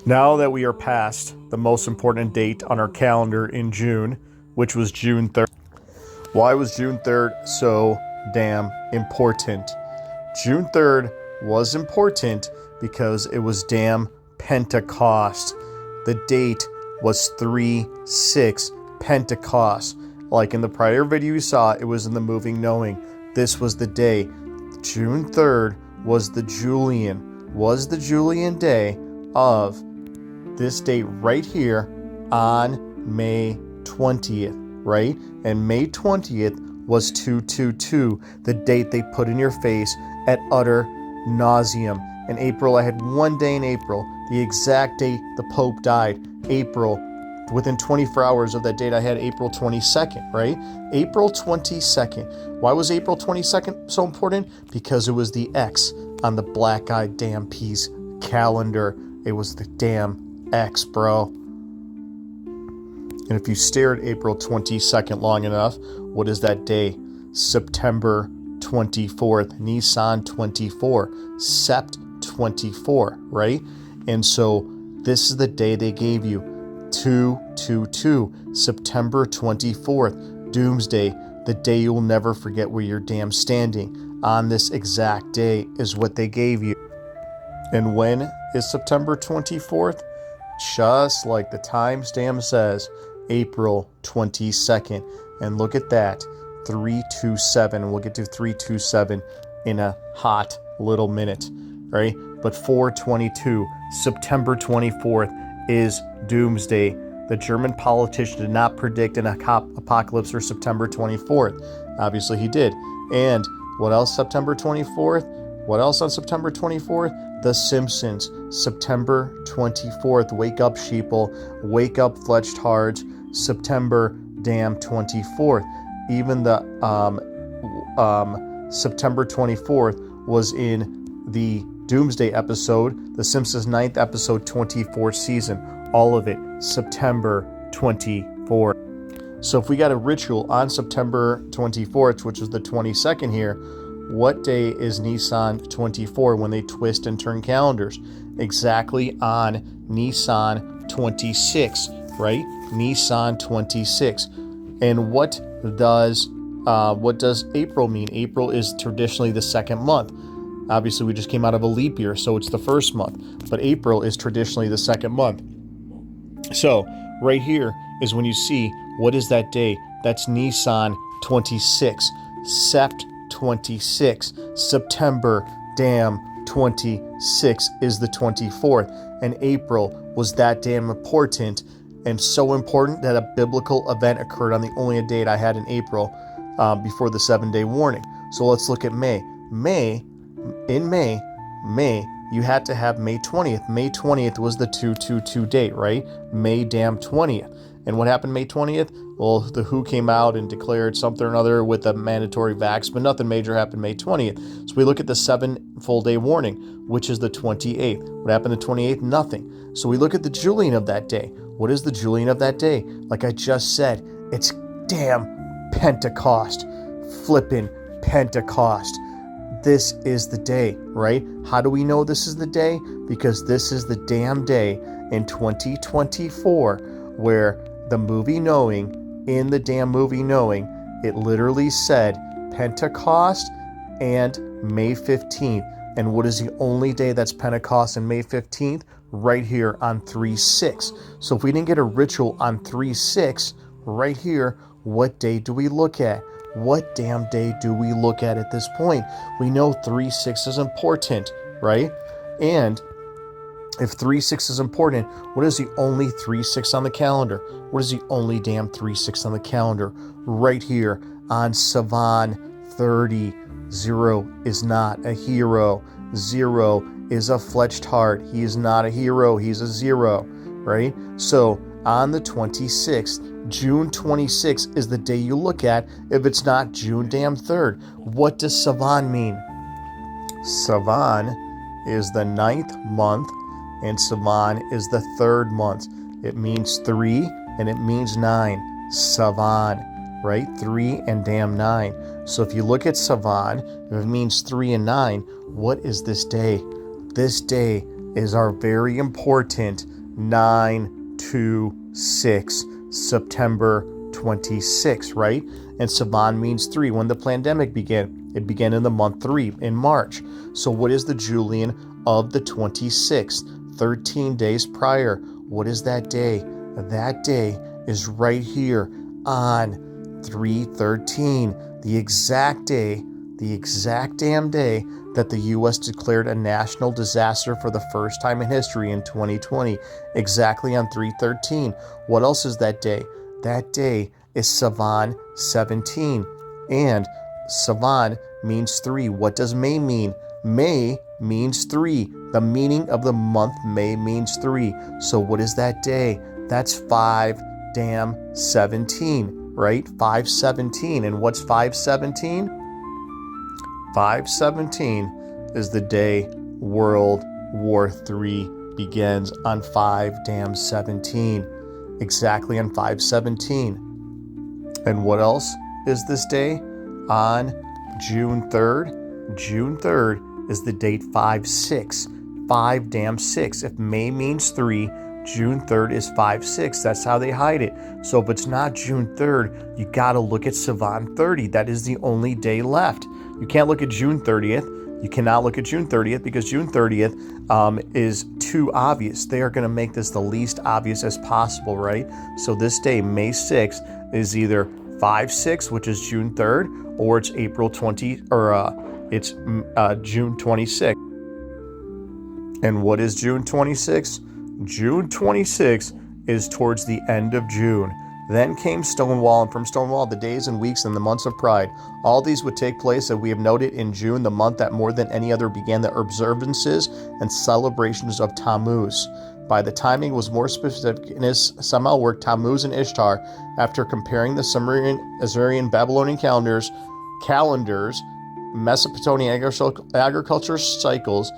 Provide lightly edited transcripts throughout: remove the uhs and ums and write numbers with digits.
Now that we are past the most important date on our calendar in June, which was June 3rd. Why was June 3rd so damn important? June 3rd was important because it was damn Pentecost. The date was 3/6 Pentecost. Like in the prior video you saw, it was in the moving knowing. This was the day. June 3rd was the Julian day of this date right here on May 20th, right? And May 20th was 222, the date they put in your face at utter nauseum. In April, I had one day in April, the exact date the Pope died, April. Within 24 hours of that date, I had April 22nd, right? April 22nd. Why was April 22nd so important? Because it was the X on the black-eyed damn peas calendar. It was the damn X, bro. And if you stare at April 22nd long enough, what is that day? September 24th, Nisan 24, Sept 24, right? And so this is the day they gave you, 222, September 24th, Doomsday, the day you'll never forget where you're damn standing. On this exact day is what they gave you. And when is September 24th? Just like the timestamp says, April 22nd. And look at that, 327. We'll get to 327 in a hot little minute, right? But 422, September 24th is Doomsday. The German politician did not predict an apocalypse for September 24th. Obviously he did. And what else September 24th? What else on September 24th? The Simpsons, September 24th. Wake up, sheeple. Wake up, fledged hards. September damn 24th. Even the September 24th was in the Doomsday episode, The Simpsons 9th episode, 24th season. All of it, September 24th. So if we got a ritual on September 24th, which is the 22nd here, what day is Nisan 24 when they twist and turn calendars? Exactly on Nisan 26, right? Nisan 26. And what does April mean? April is traditionally the second month. Obviously, we just came out of a leap year, so it's the first month. But April is traditionally the second month. So right here is when you see what is that day? That's Nisan 26, Sept 26, September damn 26 is the 24th, and April was that damn important, and so important that a biblical event occurred on the only date I had in April before the 7-day warning. So let's look at May. In May, you had to have May 20th. May 20th was the 222 date, right? May damn 20th. And what happened May 20th? Well, the WHO came out and declared something or another with a mandatory vax, but nothing major happened May 20th. So we look at the 7 full day warning, which is the 28th. What happened the 28th? Nothing. So we look at the Julian of that day. What is the Julian of that day? Like I just said, it's damn Pentecost. Flippin' Pentecost. This is the day, right? How do we know this is the day? Because this is the damn day in 2024 where the movie Knowing, in the damn movie Knowing, it literally said Pentecost and May 15th. And what is the only day that's Pentecost and May 15th? Right here on 3/6. So if we didn't get a ritual on 3/6, right here, what day do we look at? What damn day do we look at this point? We know 3/6 is important, right? And if 3/6 is important, what is the only 3/6 on the calendar? What is the only damn 3/6 on the calendar? Right here on Savon 30. 0 is not a hero. 0 is a fletched heart. He is not a hero. He's a 0, right? So on the 26th, June 26th is the day you look at if it's not June damn 3rd. What does Savon mean? Savon is the 9th month, and Savon is the 3rd month. It means 3 and it means 9. Savon, right? 3 and damn 9. So if you look at Savon, if it means 3 and 9, what is this day? This day is our very important 9/2/6, September 26, right? And Savon means 3. When the pandemic began, it began in the month 3, in March. So what is the Julian of the 26th? 13 days prior. What is that day? That day is right here on 3/13, the exact damn day that the U.S. declared a national disaster for the first time in history in 2020, exactly on 3/13. What else is that day? That day is Savon 17, and Savon means 3. What does May mean? May means 3. The meaning of the month May means 3. So what is that day? That's 5/17, right? 5/17. And what's 5/17? 5/17 is the day World War III begins, on 5/17. Exactly on 5/17. And what else is this day? On June 3rd. June 3rd is the date 5/6. 5/6. If May means 3, June 3rd is 5/6. That's how they hide it. So if it's not June 3rd, you got to look at Savon 30. That is the only day left. You can't look at June 30th. You cannot look at June 30th because June 30th is too obvious. They are going to make this the least obvious as possible, right? So this day, May 6th, is either 5/6, which is June 3rd, or it's April 20, or it's June 26th. And what is June 26th? June 26th is towards the end of June. Then came Stonewall, and from Stonewall, the days and weeks and the months of pride. All these would take place, that we have noted, in June, the month that more than any other began the observances and celebrations of Tammuz. By the timing was more specific in his seminal work, Tammuz and Ishtar, after comparing the Sumerian, Assyrian, Babylonian calendars, Mesopotamian agriculture cycles,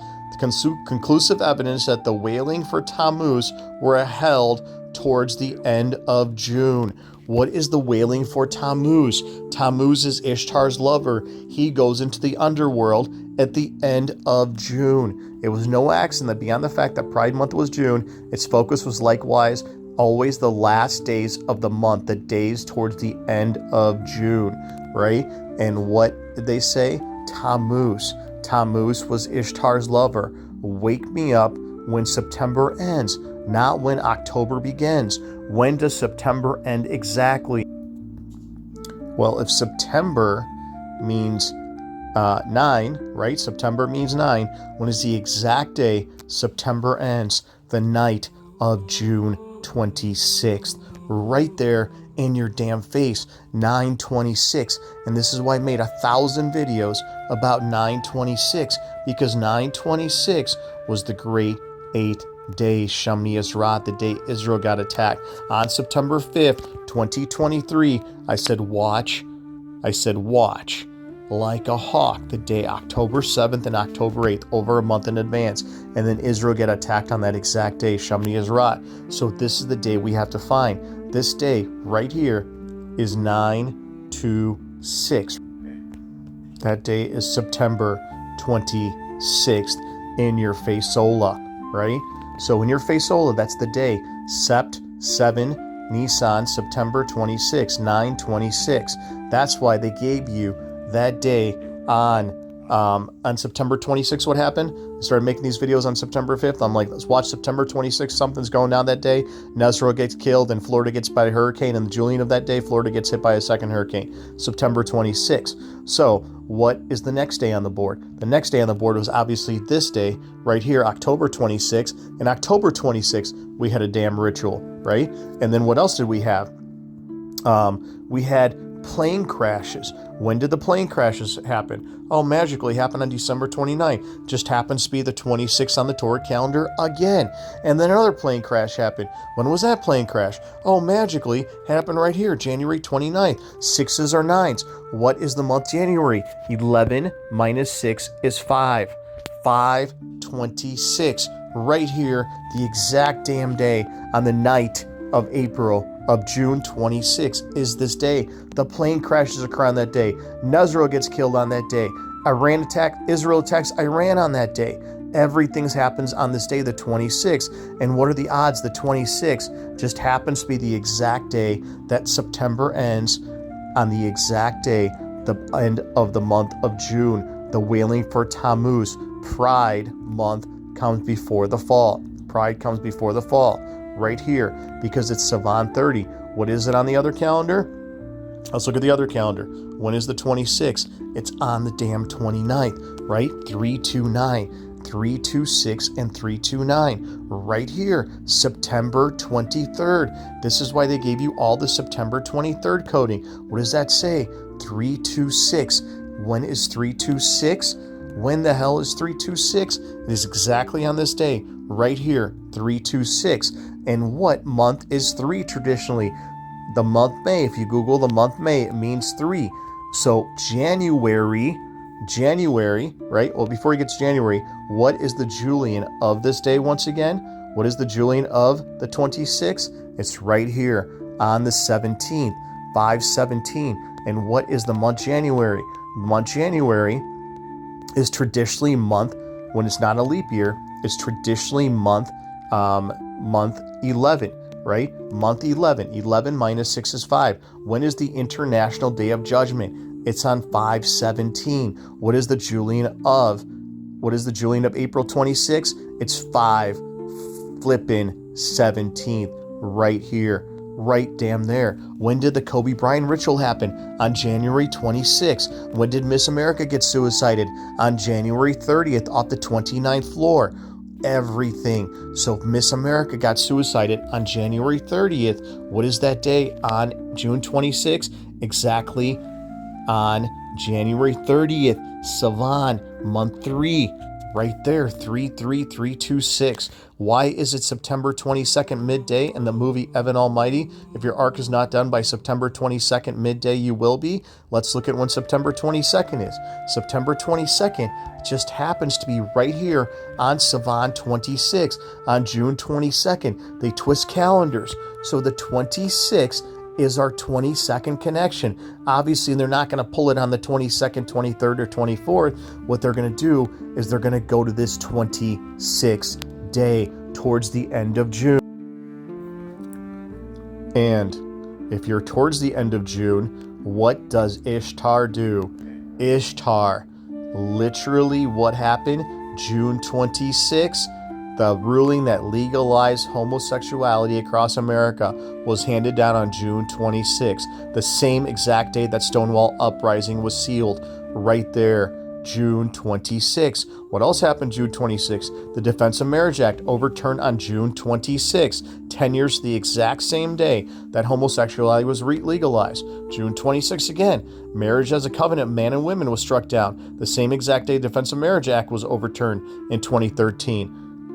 conclusive evidence that the wailing for Tammuz were held towards the end of June. What is the wailing for Tammuz? Tammuz is Ishtar's lover. He goes into the underworld at the end of June. It was no accident that beyond the fact that Pride Month was June, its focus was likewise always the last days of the month, the days towards the end of June, right? And what did they say? Tammuz. Tammuz was Ishtar's lover. Wake me up when September ends, not when October begins. When does September end exactly? Well, if September means 9, right? September means 9. When is the exact day September ends? The night of June 26th. Right there in your damn face, 9/26. And this is why I made 1,000 videos about 9/26, because 9/26 was the great 8-day Shemini Esrat, the day Israel got attacked. On September 5th, 2023, I said watch like a hawk the day October 7th and October 8th, over a month in advance. And then Israel get attacked on that exact day, Shemini Esrat. So this is the day we have to find. This day right here is 9/2/6. That day is September 26th in your Fasola, right? So in your Fasola, that's the day. Sept 7 Nisan, September 26, 9/26. That's why they gave you that day on September 26th. What happened? I started making these videos on September 5th. I'm like, let's watch September 26th. Something's going down that day. Nazareth gets killed and Florida gets hit by a hurricane. And the Julian of that day, Florida gets hit by a second hurricane. September 26th. So what is the next day on the board? The next day on the board was obviously this day right here, October 26th. And October 26th, we had a damn ritual, right? And then what else did we have? We had plane crashes. When did the plane crashes happen? Oh, magically happened on December 29th. Just happens to be the 26th on the Torah calendar again. And then another plane crash happened. When was that plane crash? Oh, magically happened right here, January 29th. 6s or 9s. What is the month January? 11 minus 6 is 5. 5/26. Right here, the exact damn day on the night of April of June 26 is this day. The plane crashes occur on that day. Nazareth gets killed on that day. Israel attacks Iran on that day. Everything happens on this day, the 26th. And what are the odds? The 26th just happens to be the exact day that September ends, on the exact day, the end of the month of June. The wailing for Tammuz, Pride month, comes before the fall. Pride comes before the fall, right here, because it's Savon 30. What is it on the other calendar? Let's look at the other calendar. When is the 26th? It's on the damn 29th, right? 329, 326, and 329. Right here, September 23rd. This is why they gave you all the September 23rd coding. What does that say? 326. When is 326? When the hell is 326? It is exactly on this day, right here, 326. And what month is 3 traditionally? The month May. If you Google the month May, it means 3. So January, right? Well, before he gets January, what is the Julian of this day once again? What is the Julian of the 26th? It's right here on the 17th, 517. And what is the month January? The month January is traditionally month, when it's not a leap year, it's traditionally month 11. Right? Month 11. 11 minus 6 is 5. When is the International Day of Judgment? It's on 5/17. What is the Julian of? What is the Julian of April 26? It's 5/17. Right here. Right damn there. When did the Kobe Bryant ritual happen? On January 26th. When did Miss America get suicided? On January 30th off the 29th floor. Everything. So Miss America got suicided on January 30th. What is that day on June 26th? Exactly on January 30th. Savon, month 3. Right there, 33326. Why is it September 22nd midday in the movie Evan Almighty? If your arc is not done by September 22nd midday, you will be. Let's look at when September 22nd is. September 22nd just happens to be right here on Savon 26. On June 22nd, they twist calendars. So the 26th is our 22nd connection. Obviously, they're not going to pull it on the 22nd, 23rd, or 24th. What they're going to do is they're going to go to this 26th day towards the end of June. And if you're towards the end of June, what does Ishtar do? Ishtar, literally what happened? June 26th, the ruling that legalized homosexuality across America was handed down on June 26th, the same exact day that Stonewall Uprising was sealed, right there, June 26th. What else happened June 26th? The Defense of Marriage Act overturned on June 26th, 10 years the exact same day that homosexuality was legalized. June 26th again, marriage as a covenant, man and women, was struck down, the same exact day the Defense of Marriage Act was overturned in 2013.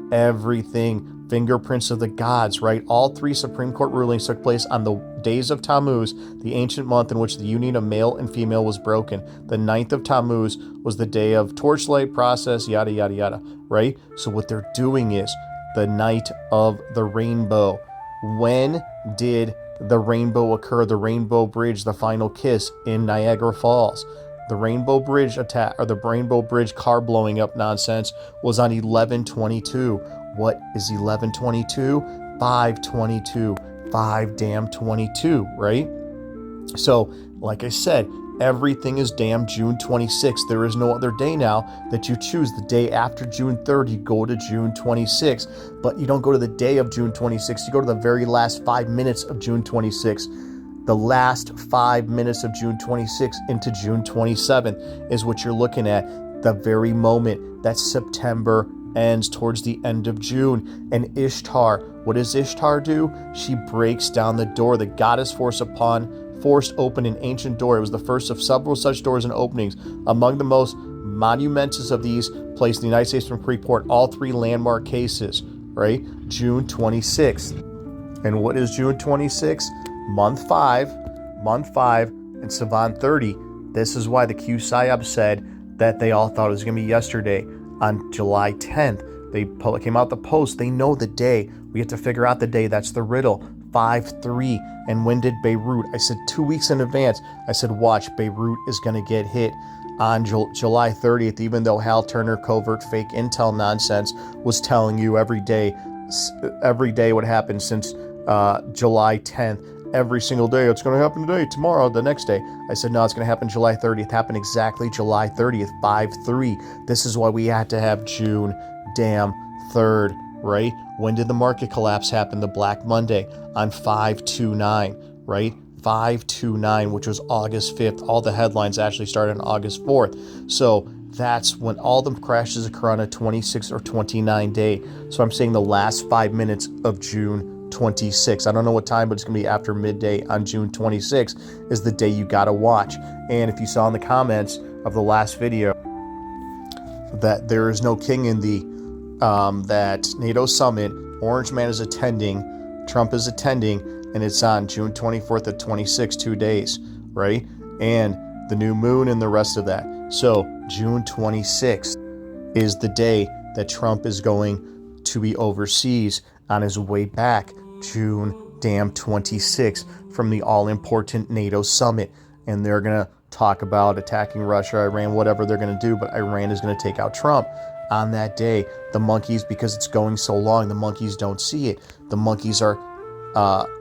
Everything, fingerprints of the gods, right? All 3 Supreme Court rulings took place on the days of Tammuz, the ancient month in which the union of male and female was broken. The 9th of Tammuz was the day of torchlight process, yada, yada, yada, right? So what they're doing is the night of the rainbow. When did the rainbow occur? The Rainbow Bridge, the final kiss in Niagara Falls. The Rainbow Bridge attack, or the Rainbow Bridge car blowing up nonsense, was on 11/22. What is 11/22? 5/22. 5/22, right? So, like I said, everything is damn June 26th. There is no other day now that you choose. The day after June 3rd, you go to June 26th. But you don't go to the day of June 26th. You go to the very last 5 minutes of June 26th. The last 5 minutes of June 26th into June 27th is what you're looking at. The very moment that September ends towards the end of June. And Ishtar, what does Ishtar do? She breaks down the door. The goddess forced open an ancient door. It was the first of several such doors and openings. Among the most monumentous of these placed in the United States Supreme Court, all 3 landmark cases, right? June 26th. And what is June 26th? Month 5, and Savon 30. This is why the Q-Psyop said that they all thought it was going to be yesterday. On July 10th, they came out the post. They know the day. We have to figure out the day. That's the riddle. 5/3. And when did Beirut? I said 2 weeks in advance. I said, watch, Beirut is going to get hit on July 30th, even though Hal Turner covert fake intel nonsense was telling you every day what happened since July 10th, every single day, it's going to happen today, tomorrow, the next day. I said, no, it's going to happen July 30th. It happened exactly July 30th, 5/3. This is why we had to have June damn 3rd, right? When did the market collapse happen? The Black Monday on 5/29, right? 5/29, which was August 5th. All the headlines actually started on August 4th. So that's when all the crashes occur on a 26 or 29 day. So I'm saying the last 5 minutes of June 26. I don't know what time, but it's going to be after midday on June 26 is the day you got to watch. And if you saw in the comments of the last video that there is no king in the that NATO summit, Orange Man is attending, Trump is attending, and it's on June 24th at 26, 2 days, right? And the new moon and the rest of that. So June 26th is the day that Trump is going to be overseas on his way back, June damn 26th, from the all-important NATO summit. And they're going to talk about attacking Russia, Iran, whatever they're going to do, but Iran is going to take out Trump on that day. The monkeys, because it's going so long, the monkeys don't see it. The monkeys are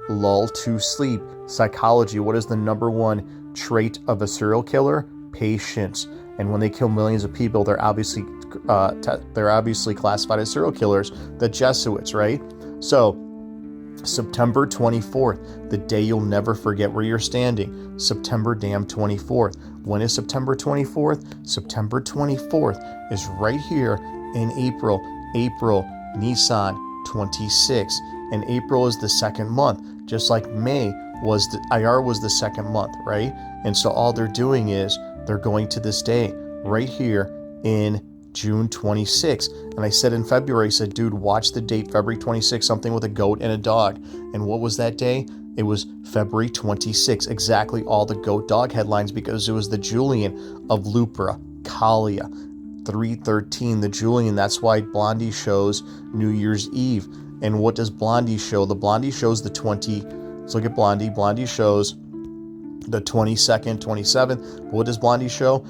lulled to sleep. Psychology, what is the number one trait of a serial killer? Patience. And when they kill millions of people, they're obviously classified as serial killers, the Jesuits, right? So September 24th, the day you'll never forget where you're standing. September damn 24th. When is September 24th? September 24th is right here in April. Nissan 26. And April is the second month, just like May was IR was the second month, right? And so all they're doing is they're going to this day right here in June 26. And I said in February, I said, dude, watch the date, February 26, something with a goat and a dog. And what was that day? It was February 26, exactly all the goat dog headlines, because it was the Julian of Lupra, Kalia, 313, the Julian. That's why Blondie shows New Year's Eve. And what does Blondie show? The Blondie shows the 20. Let's look at Blondie. Blondie shows the 22nd, 27th. What does Blondie show?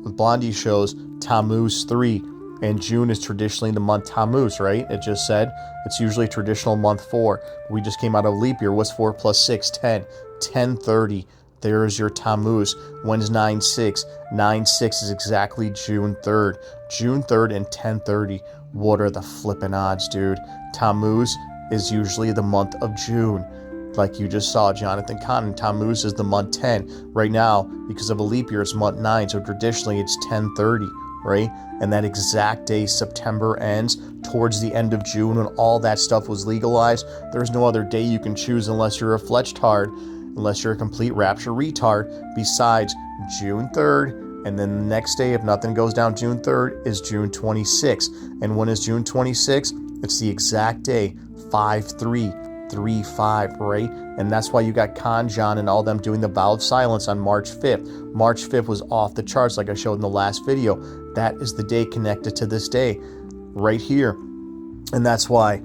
Blondie shows Tammuz 3. And June is traditionally the month Tammuz, right? It just said it's usually traditional month 4. We just came out of leap year. What's 4 plus 6? 10. 10:30. There's your Tammuz. When's 9/6? 9/6 is exactly June 3rd. June 3rd and 10:30. What are the flippin' odds, dude? Tammuz is usually the month of June. Like you just saw, Jonathan Cotton, Tammuz is the month 10. Right now, because of a leap year, it's month 9. So traditionally, it's 10:30, right? And that exact day, September ends towards the end of June when all that stuff was legalized. There's no other day you can choose unless you're a fletchtard, unless you're a complete rapture retard, besides June 3rd. And then the next day, if nothing goes down June 3rd, is June 26th. And when is June 26th? It's the exact day, 5/3/35, right? And that's why you got Khan, John, and all them doing the vow of silence on March 5th. March 5th was off the charts, like I showed in the last video. That is the day connected to this day, right here. And that's why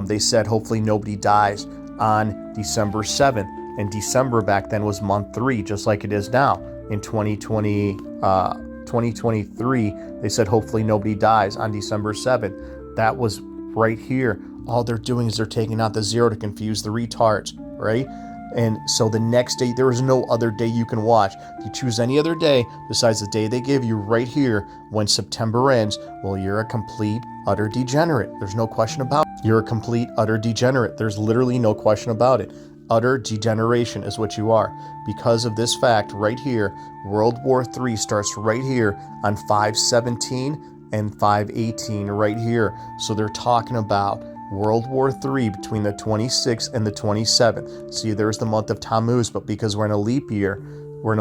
they said hopefully nobody dies on December 7th. And December back then was month 3, just like it is now. In 2023, they said hopefully nobody dies on December 7th. That was right here. All they're doing is they're taking out the 0 to confuse the retards, right? And so the next day, there is no other day you can watch. If you choose any other day besides the day they give you right here when September ends, well, you're a complete, utter degenerate. There's no question about it. You're a complete, utter degenerate. There's literally no question about it. Utter degeneration is what you are. Because of this fact right here, World War III starts right here on 5/17 and 5/18 right here. So they're talking about World War III between the 26th and the 27th. See, there's the month of Tammuz, but because we're in a leap year, we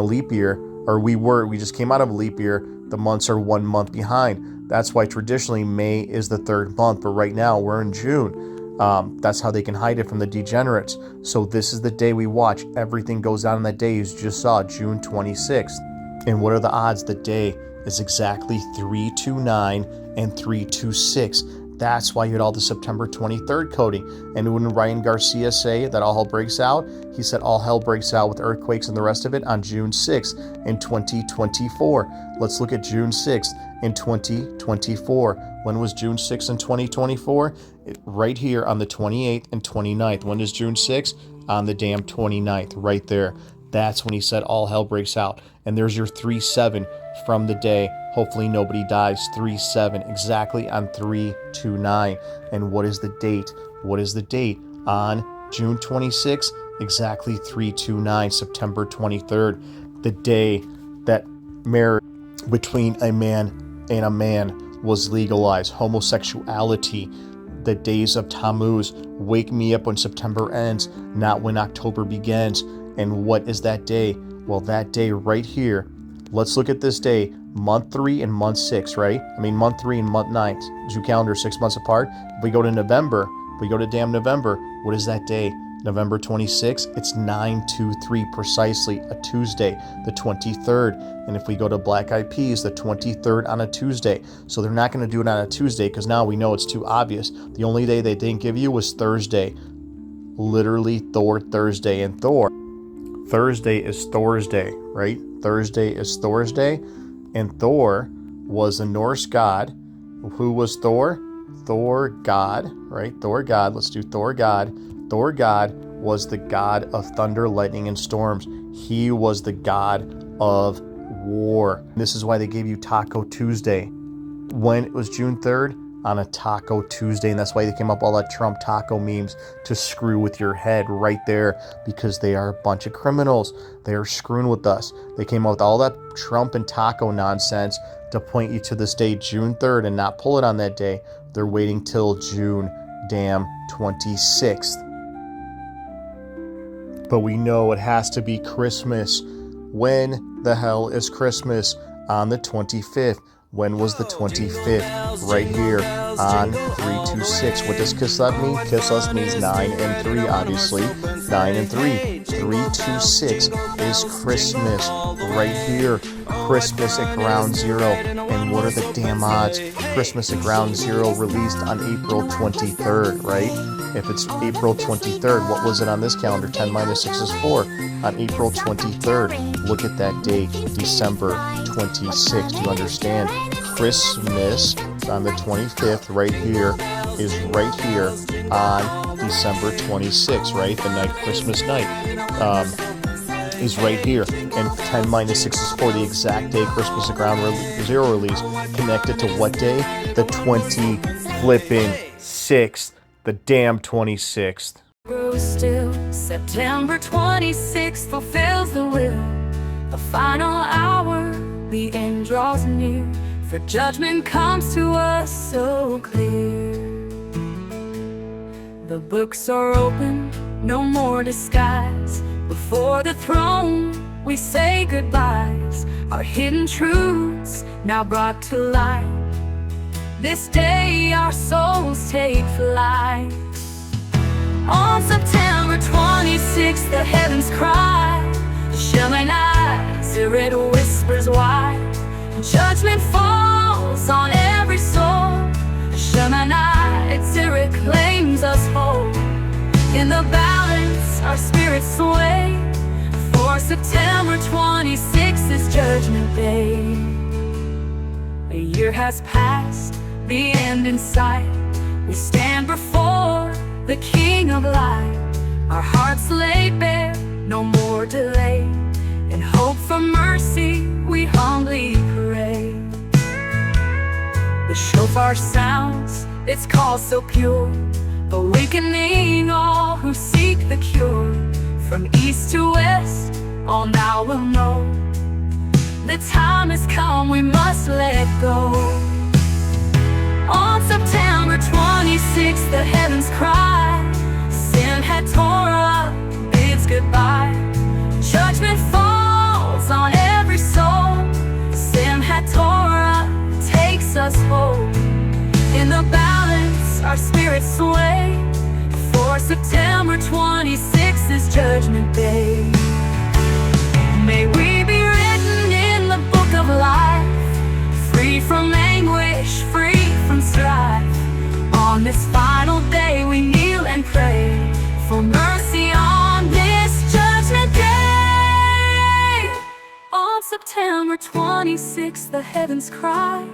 just came out of a leap year, the months are 1 month behind. That's why traditionally May is the 3rd month, but right now we're in June. That's how they can hide it from the degenerates. So this is the day we watch. Everything goes down on that day. You just saw June 26th. And what are the odds? The day is exactly 329 and 326. That's why you had all the September 23rd coding. And when Ryan Garcia say that all hell breaks out, he said all hell breaks out with earthquakes and the rest of it on June 6th in 2024. Let's look at June 6th in 2024. When was June 6th in 2024? Right here on the 28th and 29th. When is June 6th? On the damn 29th, right there. That's when he said all hell breaks out. And there's your 3-7 from the day. Hopefully nobody dies. 3-7, exactly on 3-2-9. And what is the date? What is the date? On June 26th, exactly 3-2-9, September 23rd, the day that marriage between a man and a man was legalized. Homosexuality, the days of Tammuz. Wake me up when September ends, not when October begins. And what is that day? Well, that day right here. Let's look at this day, month 3 and month 6, right? I mean, month 3 and month 9. Jew calendar 6 months apart. If we go to November, if we go to damn November, what is that day? November 26th, it's 9/2/3 precisely, a Tuesday, the 23rd. And if we go to Black Eyed Peas, the 23rd on a Tuesday. So they're not going to do it on a Tuesday because now we know it's too obvious. The only day they didn't give you was Thursday. Literally Thor Thursday. And Thor, Thursday is Thor's day, right? Thursday is Thor's day. And Thor was a Norse god. Who was Thor? Thor God, right? Thor God. Let's do Thor God. Thor God was the god of thunder, lightning, and storms. He was the god of war. This is why they gave you Taco Tuesday. When it was June 3rd, on a Taco Tuesday, and that's why they came up with all that Trump taco memes to screw with your head right there, because they are a bunch of criminals. They are screwing with us. They came up with all that Trump and taco nonsense to point you to this day, June 3rd, and not pull it on that day. They're waiting till June damn 26th. But we know it has to be Christmas. When the hell is Christmas? On the 25th. When was the 25th? Right here on 3-2-6. What does kiss us mean? Kiss us means 9 and 3, obviously. 9 and 3. 3-2-6 is Christmas. Right here. Christmas at Ground Zero. And what are the damn odds? Christmas at Ground Zero released on April 23rd, right? If it's April 23rd, what was it on this calendar? 10 minus 6 is 4. On April 23rd, look at that date, December 26th. Do you understand? Christmas on the 25th, right here, is right here on December 26th, right? The night, Christmas night, is right here. And 10 minus 6 is 4, the exact day Christmas at Ground Zero release. Connected to what day? The 26th. The damn 26th. Still, September 26th fulfills the will. The final hour, the end draws near, for judgment comes to us so clear. The books are open, no more disguise. Before the throne, we say goodbyes. Our hidden truths now brought to light. This day our souls take flight. On September 26th, the heavens cry. Shemanah, Zirid whispers wide. Judgment falls on every soul. Shemanah, Zirid claims us whole. In the balance, our spirits sway. For September 26th is Judgment Day. A year has passed, the end in sight. We stand before the King of Light. Our hearts laid bare, no more delay. In hope for mercy, we humbly pray. The shofar sounds, its call so pure, awakening all who seek the cure. From east to west, all now will know. The time has come, we must let go. On September 26th, the heavens cry. Sin had tore up, bids goodbye. Judgment falls on every soul. Sin had tore up, takes us home. In the balance, our spirits sway. For September 26th is Judgment Day. May we be written in the book of life, free from anguish, free from strife. this final day we kneel and pray for mercy on this judgment day. On September 26th, the heavens cry,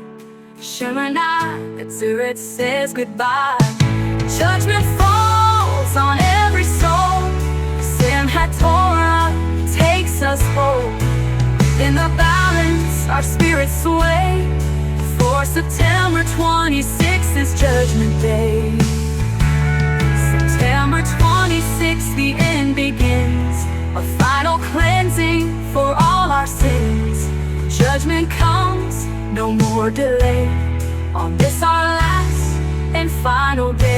Shemoneh Atzeret says goodbye. Judgment falls on every soul. Simchat Torah takes us home. In the balance our spirits sway, for September 26th is Judgment Day. September 26th, the end begins, a final cleansing for all our sins. Judgment comes, no more delay, on this our last and final day.